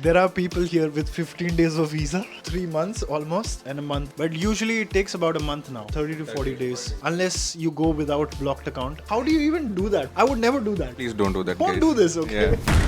There are people here with 15 days of visa, 3 months almost, and a month. But usually it takes about a month now, 30 to 40 days, unless you go without blocked account. How do you even do that? I would never do that. Please don't do that, Don't guys. do this, okay? Yeah.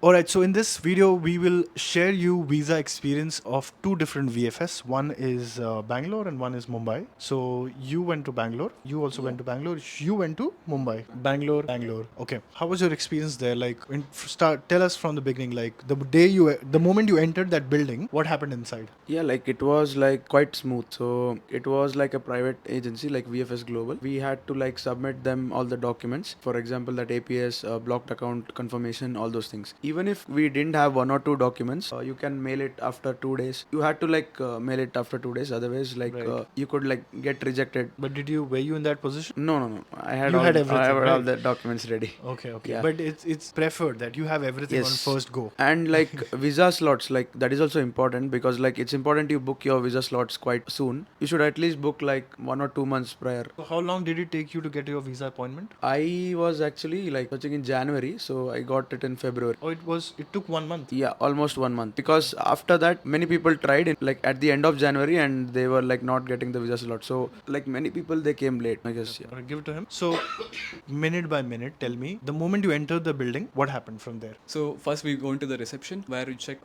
Alright, so in this video, we will share you visa experience of two different VFS. One is Bangalore and one is Mumbai. So you went to Bangalore. You also went to Bangalore. You went to Mumbai. Bangalore. Okay. How was your experience there? Like, tell us from the beginning. Like the moment you entered that building, what happened inside? Yeah, like it was like quite smooth. So it was like a private agency like VFS Global. We had to like submit them all the documents. For example, that APS, blocked account confirmation, all those things. Even if we didn't have one or two documents, you can mail it after 2 days. You had to like mail it after 2 days. Otherwise, like Right. you could like get rejected. But were you in that position? No. I had You all, had I everything, had all right? the documents ready. Okay. Yeah. But it's preferred that you have everything on Yes. first go. And like visa slots, like that is also important because like it's important you book your visa slots quite soon. You should at least book like 1 or 2 months prior. So how long did it take you to get your visa appointment? I was actually like searching in January, so I got it in February. Oh, it took 1 month. Yeah, almost 1 month. Because after that, many people tried it like at the end of January and they were like not getting the visa slot. So like many people they came late, I guess. Yeah. Alright, give it to him. So, minute by minute, tell me the moment you entered the building, what happened from there? So first we go into the reception where you check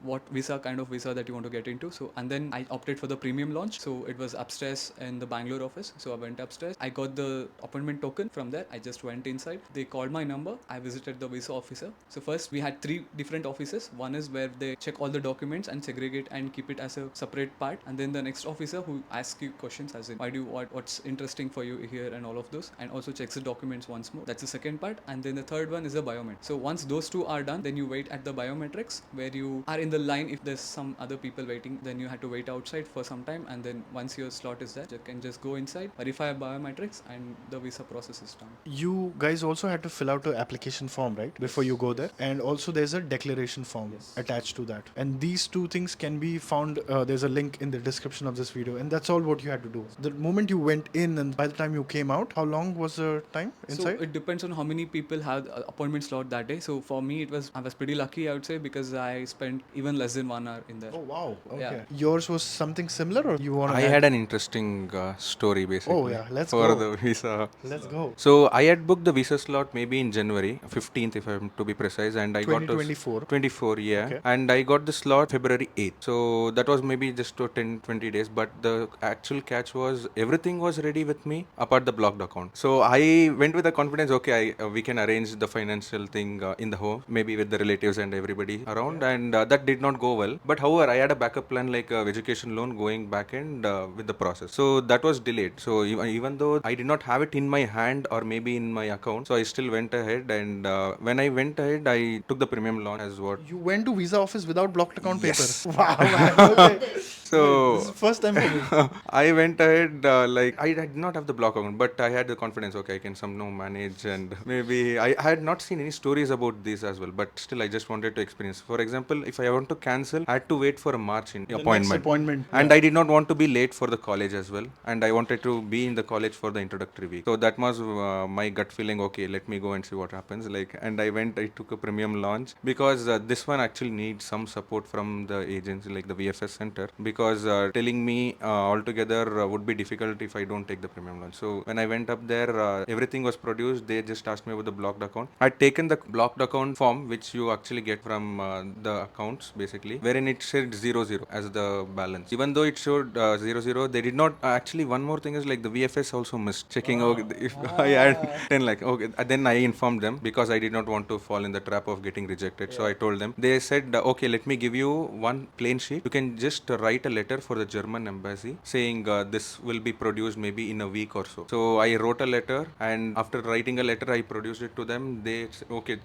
what kind of visa that you want to get into. So and then I opted for the premium launch. So it was upstairs in the Bangalore office. So I went upstairs. I got the appointment token from there. I just went inside. They called my number. I visited the visa officer. So first we had 3 different offices. One is where they check all the documents and segregate and keep it as a separate part. And then the next officer who asks you questions as in what's interesting for you here and all of those, and also checks the documents once more. That's the second part. And then the third one is the biomet. So once those two are done, then you wait at the biometrics where you are in the line. If there's some other people waiting, then you have to wait outside for some time, and then once your slot is there, you can just go inside, verify biometrics, and the visa process is done. You guys also had to fill out an application form, right? Before you go there. And also there's a declaration form attached to that. And these two things can be found, there's a link in the description of this video. And that's all what you had to do. The moment you went in and by the time you came out, how long was the time inside? So it depends on how many people have appointment slot that day. So for me, I was pretty lucky, I would say, because I spent even less than 1 hour in there. Oh, wow. Okay. Yeah. Yours was something similar or you want to I had an interesting story basically. Oh, yeah. Let's for go. the visa. Let's go. So I had booked the visa slot maybe in January 15th, if I'm to be precise, and I got 2024. 24, yeah. Okay. And I got the slot February 8th. So that was maybe just 10-20 days. But the actual catch was everything was ready with me apart the blocked account. So I went with the confidence, okay, we can arrange the financial thing in the home, maybe with the relatives and everybody around, and that did not go well. But however, I had a backup plan like education loan going back end with the process. So that was delayed. So even though I did not have it in my hand or maybe in my account, so I still went ahead, and when I went ahead, I took the premium loan as what. You went to visa office without blocked account Yes. paper. Wow, man. Okay. So This is first time for me. I went ahead, like I did not have the block account, but I had the confidence, okay, I can somehow manage, and maybe I had not seen any stories about this as well, but still I just wanted to experience. For example, if I want to cancel, I had to wait for a March appointment. Next appointment. And I did not want to be late for the college as well, and I wanted to be in the college for the introductory week. So that was my gut feeling, okay, let me go and see what happens. And I took a premium launch because this one actually needs some support from the agency, like the VFS center, because telling me altogether would be difficult if I don't take the premium launch. So when I went up there, everything was produced. They just asked me about the blocked account. I'd taken the blocked account form, which you actually get from the accounts basically, wherein it said 00 as the balance. Even though it showed 00, they did not. Actually, one more thing is like the VFS also missed checking if I had 10 like, okay. Then I informed them because I did not want to fall in the trap of getting rejected. So I told them. They said, okay, let me give you one plain sheet. You can just write a letter for the German embassy saying this will be produced maybe in a week or so. So I wrote a letter, and after writing a letter, I produced it to them. They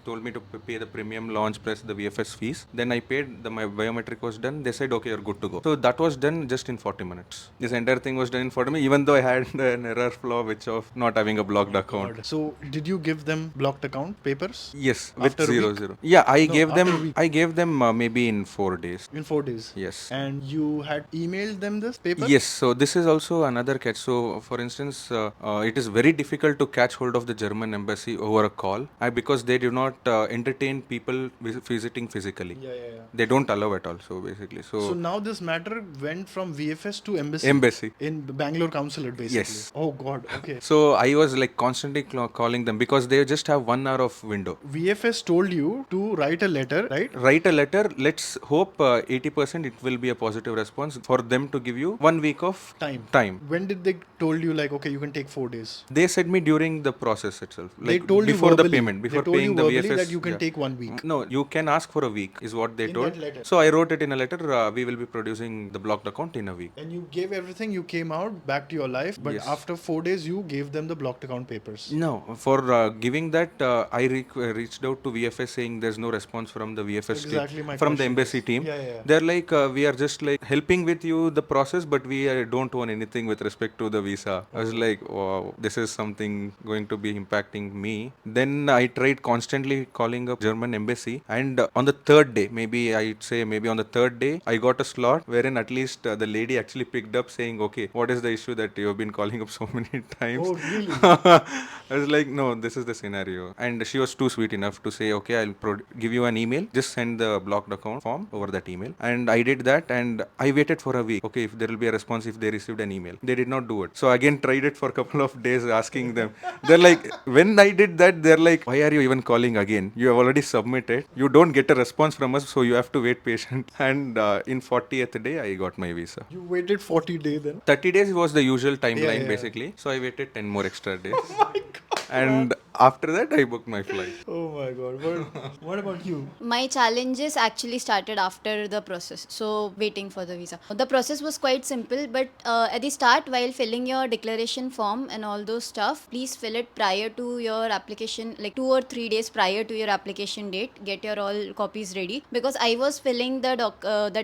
told me to pay the premium launch plus the VFS fees. Then I paid. My biometric was done. They said, okay, you're good to go. So that was done just in 40 minutes. This entire thing was done in 40 minutes, even though I had an error flaw which of not having a blocked account. So did you give them blocked account papers? Yes, with After a 00. week? true. Yeah, I No, gave after a them. week. I gave them maybe in 4 days. In 4 days. Yes. And you had emailed them this paper? Yes, so this is also another catch. So, for instance, it is very difficult to catch hold of the German embassy over a call because they do not entertain people visiting physically. Yeah, yeah, yeah. They don't allow at all. So basically, So now this matter went from VFS to embassy. Embassy. In Bangalore consulate, basically. Yes. Oh God. Okay. So I was like constantly calling them because they just have 1 hour of window. VFS told you to write a letter, right? Write a letter. Let's hope 80% it will be a positive response for them to give you 1 week of Time. When did they told you like, okay, you can take 4 days? They said me during the process itself. They Like told you before the verbally. payment, before They told paying you the verbally VFS. that you can yeah. take 1 week. No, you can ask for a week is what they In told. that letter. So I wrote it in a letter. We will be producing the blocked account in a week. And you gave everything, you came out back to your life, but Yes. after 4 days, you gave them the blocked account papers. No, for giving that, I reached out to VFS saying there's no response from the VFS Exactly team, my from the question embassy is. team. Yeah, yeah, yeah. They're like, we are just like helping with you the process, but we don't own anything with respect to the visa. I was like, wow, this is something going to be impacting me. Then I tried constantly calling up German embassy, and on the third day, maybe on the third day, I got a slot wherein at least the lady actually picked up saying, okay, what is the issue that you have been calling up so many times? Oh, really? I was like, no, this is the scenario. And she was too sweet enough to say, okay, I'll give you an email. Just send the blocked account form over that email. And I did that and I waited for a week. Okay, if there will be a response if they received an email. They did not do it. So again, tried it for a couple of days asking them. They're like, when I did that, they're like, why are you even calling again? You have already submitted. You don't get a response from us, so you have to wait patient. And in 40th day, I got my visa. You waited 40 days then? 30 days was the usual timeline yeah. basically. So I waited 10 more extra days. Oh my God. And after that, I booked my flight. Oh my God. What about you? My challenges actually started after the process, so waiting for the visa. The process was quite simple, but at the start, while filling your declaration form and all those stuff, please fill it prior to your application, like 2 or 3 days prior to your application date. Get your all copies ready, because I was filling that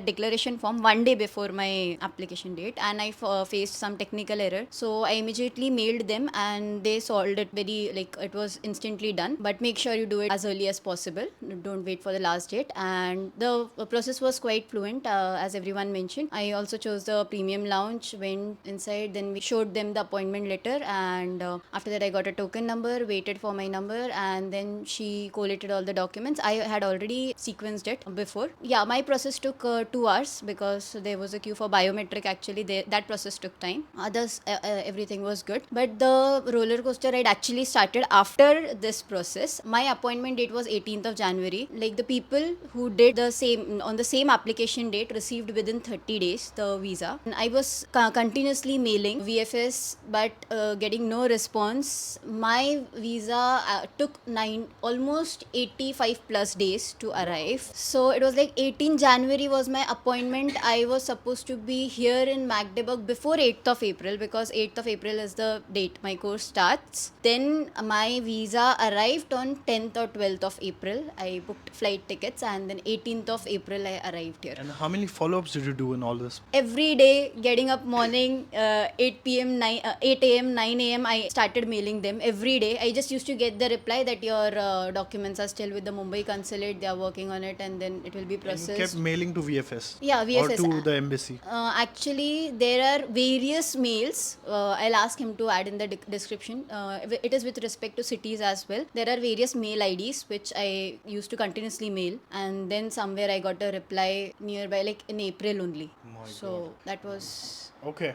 declaration form 1 day before my application date, and I faced some technical error. So I immediately mailed them, and they solved it it was instantly done. But make sure you do it as early as possible. Don't wait for the last date. And the process was quite fluent, as everyone mentioned. I also chose the premium lounge, went inside, then we showed them the appointment letter, and after that I got a token number, waited for my number, and then she collated all the documents. I had already sequenced it before. Yeah, my process took 2 hours because there was a queue for biometric. Actually, that process took time. Others, everything was good. But the roller coaster ride actually started after this process. My appointment date was 18th of January. Like, the people who did the same on the same application date received within 30 days the visa. And I was continuously mailing VFS, but getting no response. My visa took almost 85 plus days to arrive. So it was like 18 January was my appointment. I was supposed to be here in Magdeburg before 8th of April, because 8th of April is the date my course starts. Then my visa arrived on 10th or 12th of April. I booked flight tickets, and then 18th of April I arrived here. And how many follow-ups did you do in all this? Every day, getting up morning, 8 p.m., 8 a.m., 9 a.m., I started mailing them every day. I just used to get the reply that your documents are still with the Mumbai consulate, they are working on it, and then it will be And processed. you kept mailing to VFS? Yeah, VFS. Or to the embassy? Actually, there are various mails. I'll ask him to add in the description. It is with respect to cities as well. There are various mail IDs which I used to continuously mail, and then somewhere I got a reply nearby, like in April only. So that was. Okay.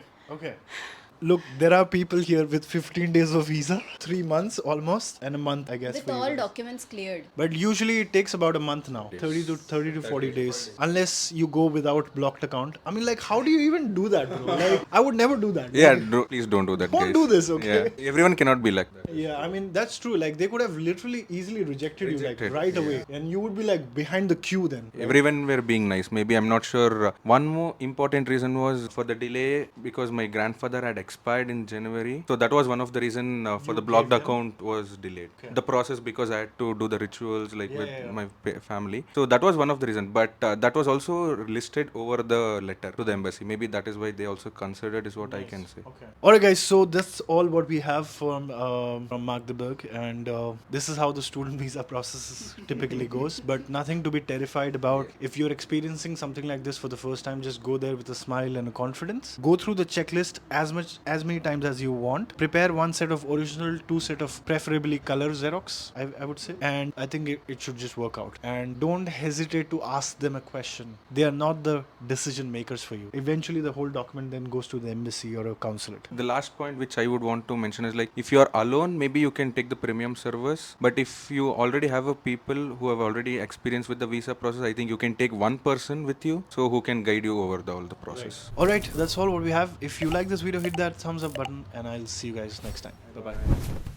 Look, there are people here with 15 days of visa, 3 months almost, and a month, I guess. With for you all guys. documents cleared. But usually it takes about a month now, 30 to 40 days, unless you go without blocked account. I mean, like, how do you even do that, bro? Like, I would never do that. Yeah, Like, please don't do that, Don't guys. do this, okay? Yeah. Everyone cannot be like that. yeah, I mean, that's true. Like, they could have literally easily rejected you, like, Rejected, right yeah. away. And you would be, like, behind the queue then. Everyone were being nice. Maybe I'm not sure. One more important reason was for the delay because my grandfather had expired in January. So that was one of the reason for the blocked account was delayed. The process, because I had to do the rituals like with my family. So that was one of the reasons. But that was also listed over the letter to the embassy. Maybe that is why they also considered, is what I can say. Okay. Alright, guys. So that's all what we have from from Magdeburg, and this is how the student visa process typically goes. But nothing to be terrified about. If you're experiencing something like this for the first time, just go there with a smile and a confidence. Go through the checklist as many times as you want. Prepare one set of original, two set of preferably color Xerox, I would say, and I think it should just work out. And don't hesitate to ask them a question. They are not the decision makers for you. Eventually, the whole document then goes to the embassy or a consulate. The last point which I would want to mention is like, if you are alone, maybe you can take the premium service. But if you already have a people who have already experienced with the visa process, I think you can take one person with you, so who can guide you over all the process. All right, that's all what we have. If you like this video, hit that thumbs up button, and I'll see you guys next time. Bye bye.